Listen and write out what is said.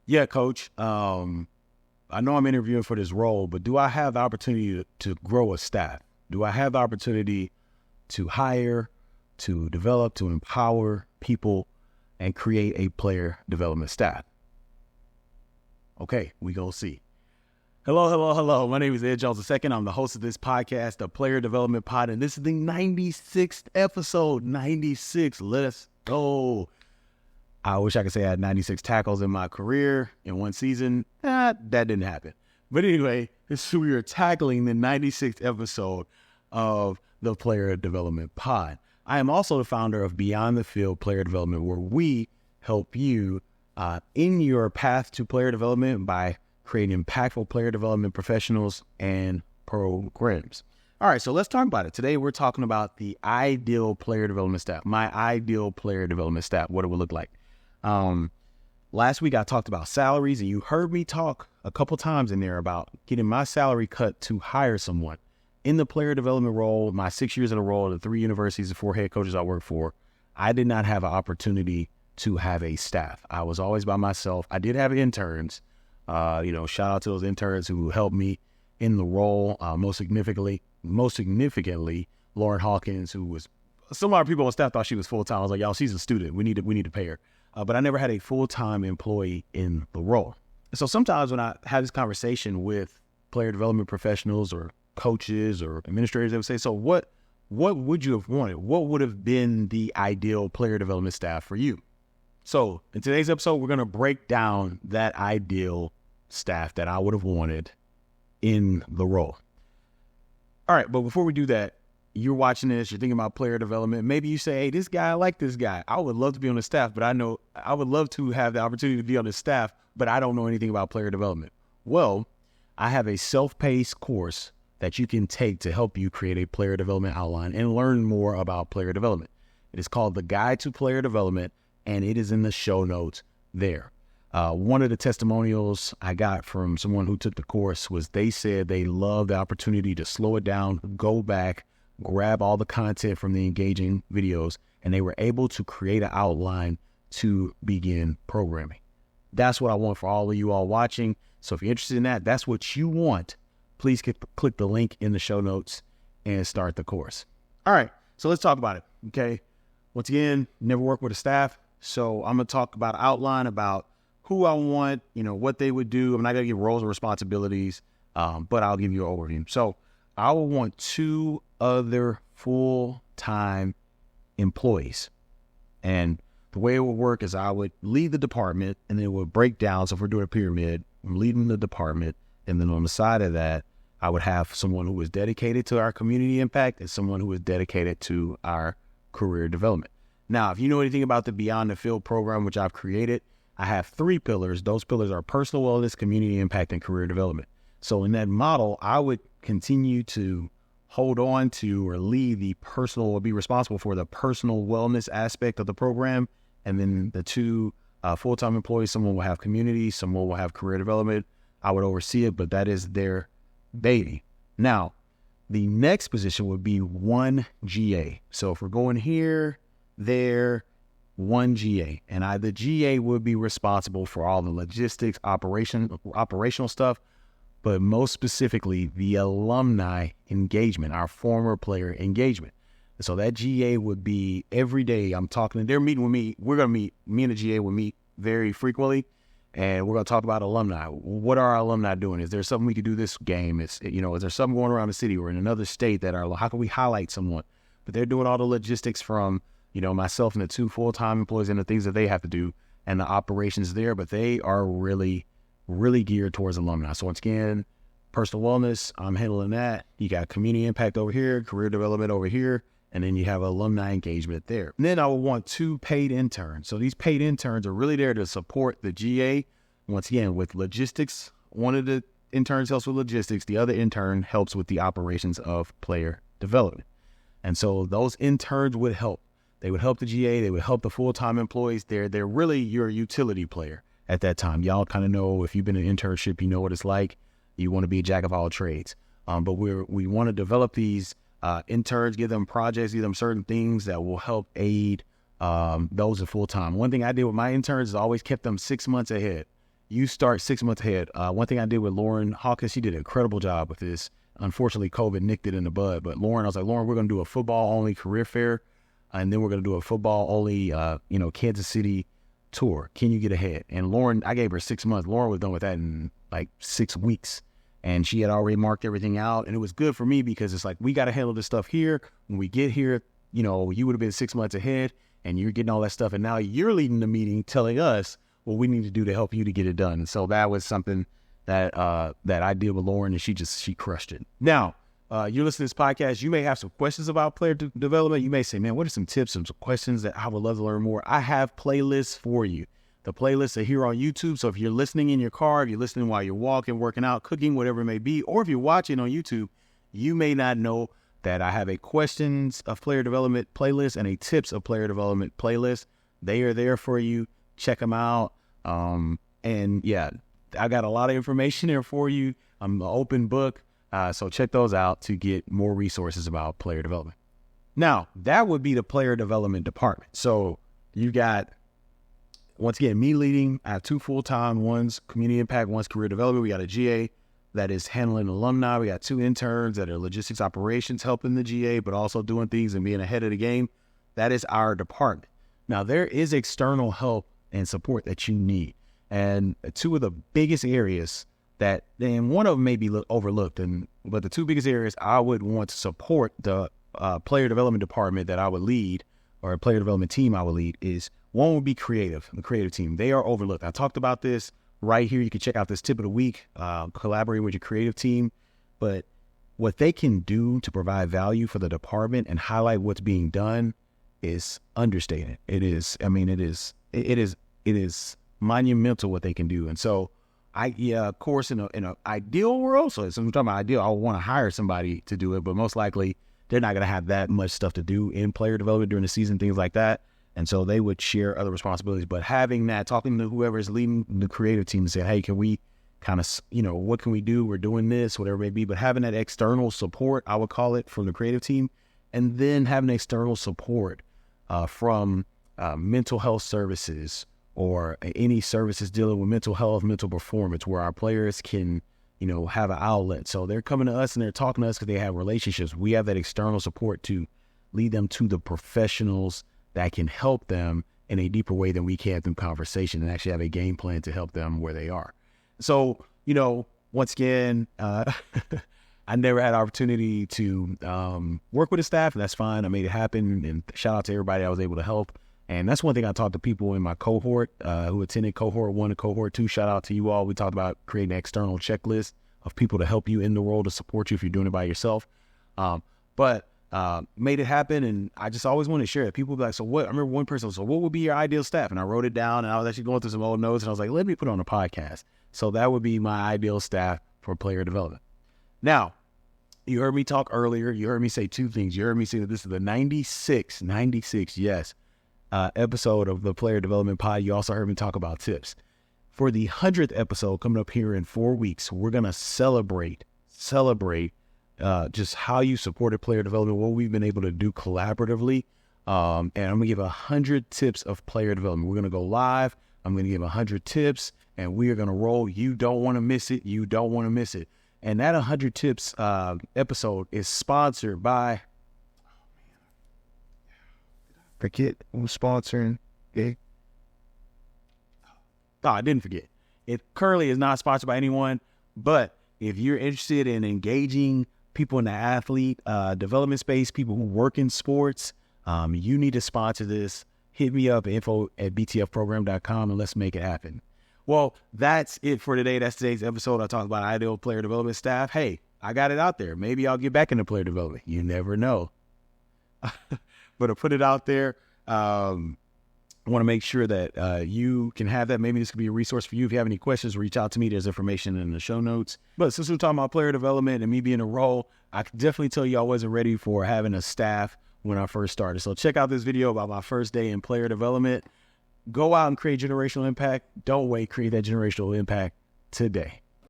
Yeah, coach. I know I'm interviewing for this role, but do I have the opportunity to grow a staff? Do I have the opportunity to hire, to develop, to empower people and create a player development staff? Okay, we gonna see. Hello. My name is Ed Jones II. I'm the host of this podcast, the Player Development Pod, and this is the 96th episode. 96. Let's go. I wish I could say I had 96 tackles in my career in one season. That didn't happen. But anyway, we are tackling the 96th episode of the Player Development Pod. I am also the founder of Beyond the Field Player Development, where we help you in your path to player development by creating impactful player development professionals and programs. All right, so let's talk about it. Today, we're talking about the ideal player development staff, my ideal player development staff, what it would look like. Last week I talked about salaries, and you heard me talk a couple times in there about getting my salary cut to hire someone in the player development role. My 6 years in a role, the 3 universities, the 4 head coaches I worked for, I did not have an opportunity to have a staff. I was always by myself. I did have interns, shout out to those interns who helped me in the role. Most significantly, Lauren Hawkins, who was, some of our people on staff thought she was full-time. I was like, y'all, she's a student. We need to pay her. But I never had a full-time employee in the role. So sometimes when I have this conversation with player development professionals or coaches or administrators, they would say, so what would you have wanted? What would have been the ideal player development staff for you? So in today's episode, we're going to break down that ideal staff that I would have wanted in the role. All right, but before we do that, you're watching this, you're thinking about player development. Maybe you say, hey, this guy, I like this guy. I would love to be on the staff, but I would love to have the opportunity to be on the staff, but I don't know anything about player development. Well, I have a self-paced course that you can take to help you create a player development outline and learn more about player development. It is called The Guide to Player Development, and it is in the show notes there. One of the testimonials I got from someone who took the course was they said they loved the opportunity to slow it down, go back, grab all the content from the engaging videos, and they were able to create an outline to begin programming. That's what I want for all of you all watching. So if you're interested in that, that's what you want, please click the link in the show notes and start the course. All right, so let's talk about it, okay? Once again, never worked with a staff, so I'm going to talk about an outline about who I want, what they would do. I'm not going to give roles and responsibilities, but I'll give you an overview. So I would want 2 other full-time employees. And the way it would work is I would lead the department, and it would break down. So if we're doing a pyramid, I'm leading the department, and then on the side of that, I would have someone who was dedicated to our community impact and someone who was dedicated to our career development. Now, if you know anything about the Beyond the Field program, which I've created, I have 3 pillars. Those pillars are personal wellness, community impact, and career development. So in that model, I would continue to hold on to or lead the personal, or be responsible for the personal wellness aspect of the program. And then the 2 full-time employees, someone will have community, someone will have career development. I would oversee it, but that is their baby. Now, the next position would be 1 GA. So if we're going here, there, 1 GA. And the GA would be responsible for all the logistics, operational stuff, but most specifically, the alumni engagement, our former player engagement. So that GA would be every day. I'm talking, they're meeting with me. We're going to meet, me and the GA will meet very frequently, and we're going to talk about alumni. What are our alumni doing? Is there something we could do this game? Is there something going around the city or in another state how can we highlight someone? But they're doing all the logistics from, myself and the 2 full-time employees and the things that they have to do and the operations there, but they are really, really geared towards alumni. So once again, personal wellness, I'm handling that. You got community impact over here, career development over here, and then you have alumni engagement there. And then I would want 2 paid interns. So these paid interns are really there to support the GA. Once again, with logistics, one of the interns helps with logistics. The other intern helps with the operations of player development. And so those interns would help. They would help the GA. They would help the full-time employees. They're really your utility player at that time. Y'all kind of know, if you've been in an internship, you know what it's like. You want to be a jack of all trades. But we want to develop these interns, give them projects, give them certain things that will help aid those in full-time. One thing I did with my interns is I always kept them 6 months ahead. you start 6 months ahead. One thing I did with Lauren Hawkins, she did an incredible job with this. Unfortunately, COVID nicked it in the bud. But Lauren, I was like, Lauren, we're going to do a football-only career fair, and then we're going to do a football-only, Kansas City tour. Can you get ahead? And Lauren, I gave her 6 months. Lauren was done with that in like 6 weeks. And she had already marked everything out. And it was good for me because it's like, we got to handle this stuff here. When we get here, you would have been 6 months ahead, and you're getting all that stuff. And now you're leading the meeting telling us what we need to do to help you to get it done. And so that was something that I did with Lauren, and she crushed it. Now, you're listening to this podcast. You may have some questions about player development. You may say, man, what are some tips, some questions that I would love to learn more? I have playlists for you. The playlists are here on YouTube. So if you're listening in your car, if you're listening while you're walking, working out, cooking, whatever it may be, or if you're watching on YouTube, you may not know that I have a questions of player development playlist and a tips of player development playlist. They are there for you. Check them out. And yeah, I got a lot of information there for you. I'm an open book. So check those out to get more resources about player development. Now, that would be the player development department. So you got, once again, me leading. I have 2 full-time, one's community impact, one's career development. We got a GA that is handling alumni. We got 2 interns that are logistics operations helping the GA, but also doing things and being ahead of the game. That is our department. Now, there is external help and support that you need. And 2 of the biggest areas that, and one of them may be overlooked, but the 2 biggest areas I would want to support the player development department that I would lead, or a player development team I would lead, is one would be creative, the creative team. They are overlooked. I talked about this right here. You can check out this tip of the week, collaborating with your creative team. But what they can do to provide value for the department and highlight what's being done is understated. It is monumental what they can do. And so of course, in an ideal world, so I'm talking about ideal, I would want to hire somebody to do it, but most likely they're not going to have that much stuff to do in player development during the season, things like that. And so they would share other responsibilities. But having that, talking to whoever is leading the creative team and say, hey, can we kind of, what can we do? We're doing this, whatever it may be. But having that external support, I would call it, from the creative team, and then having external support from mental health services, or any services dealing with mental health, mental performance, where our players can, have an outlet. So they're coming to us and they're talking to us because they have relationships. We have that external support to lead them to the professionals that can help them in a deeper way than we can through conversation, and actually have a game plan to help them where they are. So, once again, I never had opportunity to work with the staff, and that's fine. I made it happen, and shout out to everybody I was able to help. And that's one thing I talked to people in my cohort who attended cohort 1 and cohort 2. Shout out to you all. We talked about creating an external checklist of people to help you in the role, to support you if you're doing it by yourself. But made it happen, and I just always want to share it. People be like, so what? I remember one person was, so what would be your ideal staff? And I wrote it down, and I was actually going through some old notes, and I was like, let me put on a podcast. So that would be my ideal staff for player development. Now, you heard me talk earlier. You heard me say 2 things. You heard me say that this is the 96, yes, episode of the Player Development Pod. You also heard me talk about tips. For the 100th episode coming up here in 4 weeks, we're going to celebrate just how you supported player development, what we've been able to do collaboratively. And I'm going to give 100 tips of player development. We're going to go live. I'm going to give 100 tips, and we are going to roll. You don't want to miss it. And that 100 tips episode is sponsored by, Forget who's sponsoring it. Oh, I didn't forget. It currently is not sponsored by anyone, but if you're interested in engaging people in the athlete development space, people who work in sports, you need to sponsor this. Hit me up, info@btfprogram.com, and let's make it happen. Well, that's it for today. That's today's episode. I talked about ideal player development staff. Hey, I got it out there. Maybe I'll get back into player development. You never know. But to put it out there, I want to make sure that you can have that. Maybe this could be a resource for you. If you have any questions, reach out to me. There's information in the show notes. But since we're talking about player development and me being a role, I can definitely tell you I wasn't ready for having a staff when I first started. So check out this video about my first day in player development. Go out and create generational impact. Don't wait. Create that generational impact today.